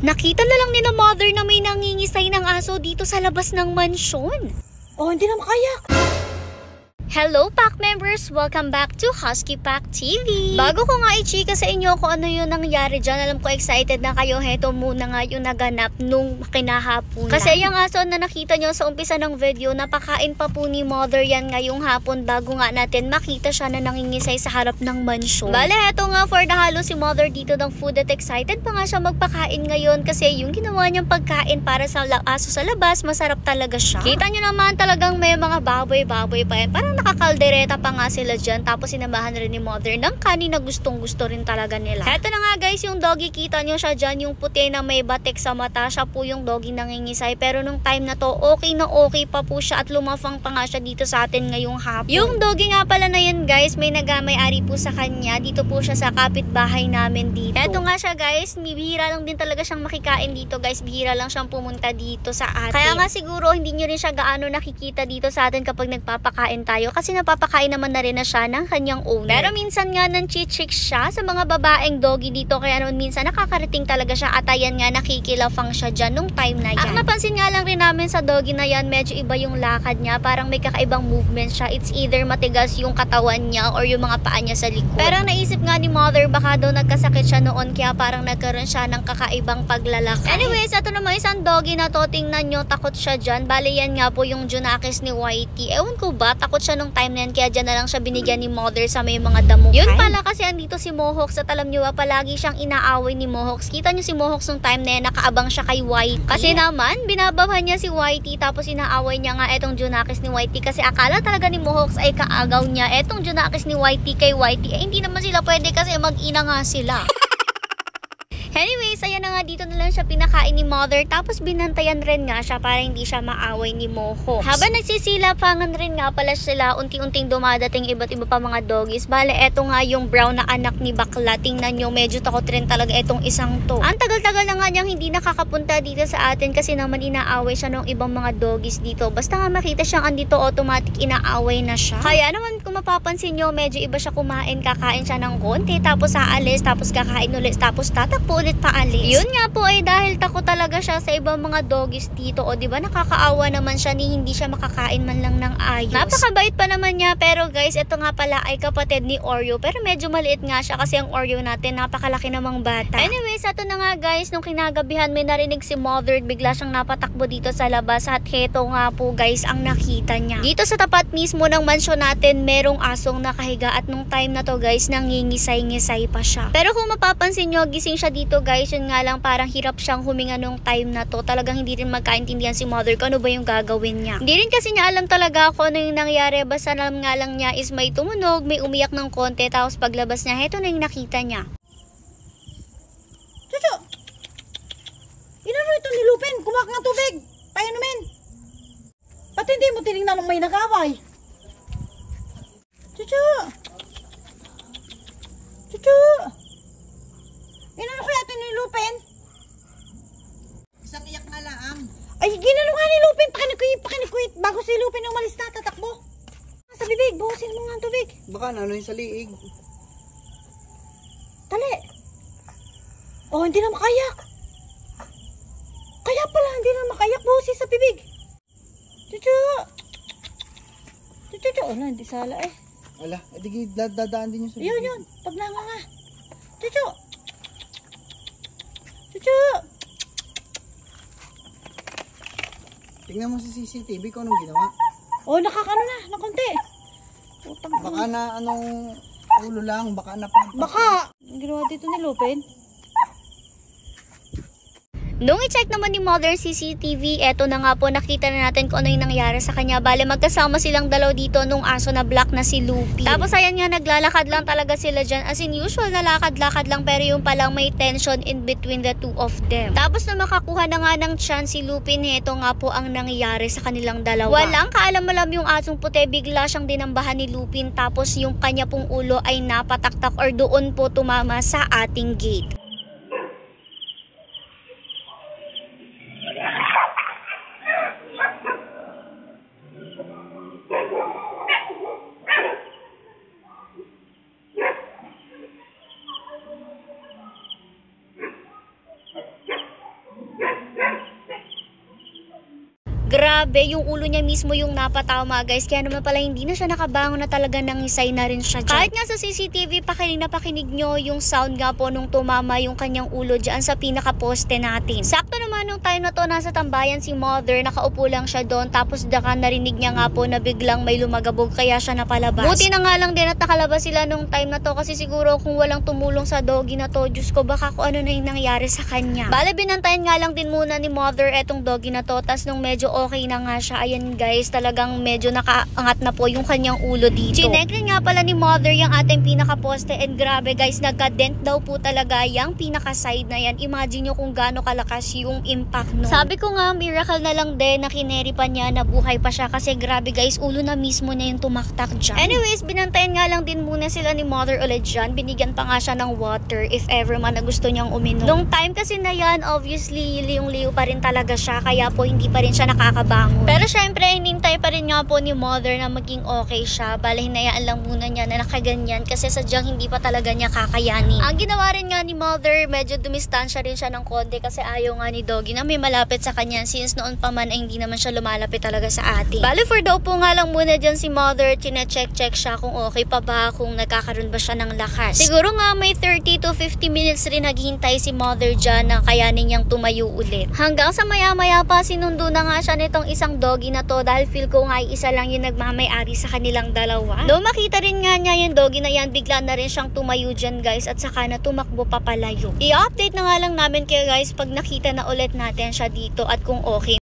Nakita na lang ni na mother na may nangingisay ng aso dito sa labas ng mansyon. Oh, hindi na makayak. Hello Pack members! Welcome back to Husky Pack TV! Bago ko nga i-chika sa inyo kung ano yung nangyari dyan, alam ko excited na kayo. Heto muna nga yung naganap nung kinahapon. Kasi yung aso na nakita nyo sa umpisa ng video, napakain pa po ni mother yan ngayong hapon bago nga natin makita siya na nangingisay sa harap ng mansyon. Bale, heto nga for the halo si mother dito ng food at excited pa nga siya magpakain ngayon kasi yung ginawa niyang pagkain para sa aso sa labas, masarap talaga siya. Kita nyo naman talagang may mga baboy-baboy pa yan. Parang nakakaldereta pa nga sila dyan. Tapos sinamahan rin ni mother ng kanin na gustong-gusto rin talaga nila. Heto na nga guys, yung doggy, kita nyo siya dyan, yung puti na may batik sa mata. Siya po yung doggy nangingisay. Pero nung time na to, okay na okay pa po siya at lumafang pa nga siya dito sa atin ngayong hapon. Yung doggy nga pala na yan guys, may nagamay-ari po sa kanya. Dito po siya sa kapitbahay namin dito. Heto nga siya guys, bihira lang din talaga siyang makikain dito guys. Bihira lang siyang pumunta dito sa atin. Kaya nga siguro hindi nyo rin siya gaano nakikita dito sa atin kapag nagpapakain tayo. Kasi napapakain naman na rin na siya ng kanyang owner. Pero minsan nga nanchichik siya sa mga babaeng doggy dito. Kaya naman minsan nakakarating talaga siya. At ayan nga, nakikilafang siya dyan nung time na yan. Ang napansin nga lang rin namin sa doggy na yan, medyo iba yung lakad niya. Parang may kakaibang movement siya. It's either matigas yung katawan niya or yung mga paa niya sa likod. Pero naisip nga ni mother, baka daw nagkasakit siya noon. Kaya parang nagkaroon siya ng kakaibang paglalakad. Anyways, ito naman isang doggy na to. Tingnan nyo, takot siya dyan. Bale yan nga po yung Junakis ni Whitey. Ewan ko ba, takot siya nung time na yan, kaya dyan na lang siya binigyan ni mother sa may mga damuhan. Yun pala kasi andito si Mohawks at alam nyo ba, palagi siyang inaaway ni Mohawks. Kita nyo si Mohawks nung time na yan, nakaabang siya kay Whitey. Kasi naman, binabahan niya si Whitey tapos inaaway niya nga etong Junakis ni Whitey kasi akala talaga ni Mohawks ay kaagaw niya. Etong Junakis ni Whitey kay Whitey, eh hindi naman sila pwede kasi mag-ina nga sila. Anyways, ayan na nga, dito na lang siya pinakain ni mother. Tapos binantayan rin nga siya para hindi siya maaway ni Mohawks. Habang nagsisilapangan rin nga pala sila, unti-unting dumadating iba't iba pa mga doggies. Bale, eto nga yung brown na anak ni bakla. Tingnan nyo, medyo takot rin talaga etong isang to. Ang tagal-tagal na nga niyang hindi nakakapunta dito sa atin kasi naman inaaway siya ng ibang mga doggies dito. Basta nga makita siyang andito, automatic inaaway na siya. Kaya naman kung mapapansin nyo, medyo iba siya kumain. Kakain siya ng konti, tapos aalis, tapos kakain ulit, tapos tatakbo ulit paalis. Yun nga po ay dahil takot talaga siya sa ibang mga doggies dito. O diba nakakaawa naman siya ni hindi siya makakain man lang ng ayos. Napakabait pa naman niya. Pero guys, ito nga pala ay kapatid ni Oreo. Pero medyo maliit nga siya kasi ang Oreo natin napakalaki namang bata. Anyways, ito na nga guys, nung kinagabihan may narinig si mother, bigla siyang napatakbo dito sa labas. At heto nga po guys ang nakita niya. Dito sa tapat mismo ng mansyon natin, merong asong nakahiga. At nung time na to guys, nangingisay-ngisay pa siya. Pero kung mapapansin nyo, gising siya dito guys, yun nga lang parang hirap siyang huminga nung time na to. Talagang hindi rin magkaintindihan si mother kung ano ba yung gagawin niya. Hindi rin kasi niya alam talaga kung ano yung nangyari. Basta alam nga lang niya is may tumunog, may umiyak ng konti, tapos paglabas niya, heto na yung nakita niya. Chuchu! Inano ito ni Lupin? Kumak ng tubig! Painumin! Pati hindi mo tinignan nung may nag-away. Chuchu! Chuchu! Inano kaya ito ni Lupin? Isang iyak na lang. Ay, ginano nga ni Lupin. Pakinikuit. Bago si Lupin umalis na, tatakbo. Sa bibig, buhusin mo nga ang tubig. Baka ano yung sa liig. Tali. Oh, hindi na makayak. Kaya pala, hindi na makayak. Buhusin sa bibig. Chuchu. Chuchu. Oh, hindi sala eh. Ala, edi dadaan din yung sa liig. Yun. Pag nga. Chuchu. Chuchu. Tingnan mo sa CCTV kung anong ginawa. Oh, nakakano na, na konti. Utang. Baka na anong ulo lang, baka na pampas. Baka. Ang ginawa dito ni Lupin. Nung i-check naman ni mother CCTV, eto na nga po, nakita na natin kung ano yung nangyari sa kanya. Bale, magkasama silang dalaw dito nung aso na black na si Lupi. Tapos ayan nga, naglalakad lang talaga sila dyan. As in usual na lakad-lakad lang, pero yung palang may tension in between the two of them. Tapos na makakuha na nga ng chance si Lupin, heto nga po ang nangyayari sa kanilang dalawa. Walang kaalam-alam yung asong puti, bigla siyang dinambahan ni Lupin. Tapos yung kanya pong ulo ay napataktak or doon po tumama sa ating gate. Grabe, yung ulo niya mismo yung napatama guys. Kaya naman pala hindi na siya nakabangon na talaga nangisay na rin siya dyan. Kahit nga sa CCTV, pakinig na pakinig nyo yung sound nga po nung tumama yung kanyang ulo dyan sa pinaka-poste natin. Sakto naman nung time na to, nasa tambayan si mother, nakaupo lang siya doon. Tapos daka narinig niya nga po na biglang may lumagabog kaya siya napalabas. Buti na nga lang din at nakalabas sila nung time na to kasi siguro kung walang tumulong sa doggy na to, Diyos ko baka kung ano na yung nangyari sa kanya. Bale, binantayan nga lang din muna ni mother etong doggy na to. Tas nung medyo okay na nga siya, ayan guys, talagang medyo nakaangat na po yung kanyang ulo dito. Chinek rin nga pala ni mother yung ating pinaka-poste and grabe guys, nagka-dent daw po talaga yung pinaka-side na yan. Imagine nyo kung gaano kalakas yung impact nun. Sabi ko nga, miracle na lang din na kineri pa niya, na buhay pa siya kasi grabe guys, ulo na mismo niya yung tumaktak dyan. Anyways, binantayan nga lang din muna sila ni mother ulit dyan. Binigyan pa nga siya ng water if ever man na gusto niyang uminom. Nung time kasi na yan, obviously, liyong-liyo pa rin talaga siya, kaya po hindi pa rin siya nakakabangon. Pero syempre, hinintay pa rin nga po ni mother na maging okay siya. Bale, hinayaan lang muna niya na nakaganyan kasi sadyang hindi pa talaga niya kakayanin. Ang ginawa rin nga ni mother, medyo dumistansya rin siya ng konti kasi ayaw nga ni doggy na may malapit sa kanya since noon pa man ay hindi naman siya lumalapit talaga sa atin. Bale, for the upo nga lang muna dyan si mother, chine-check siya kung okay pa ba, kung nagkakaroon ba siya ng lakas. Siguro nga may 30 to 50 minutes rin naghihintay si mother dyan na kayanin niyang tumayo ulit. Hanggang sa maya-maya pa, sinundo na nga siya nitong isang doggy na to dahil feel ko nga isa lang yung nagmamay-ari sa kanilang dalawa. Though makita rin nga niya yung doggy na yan, bigla na rin siyang tumayo dyan guys at saka na tumakbo papalayo. I-update na nga lang namin kayo guys pag nakita na ulit natin siya dito at kung okay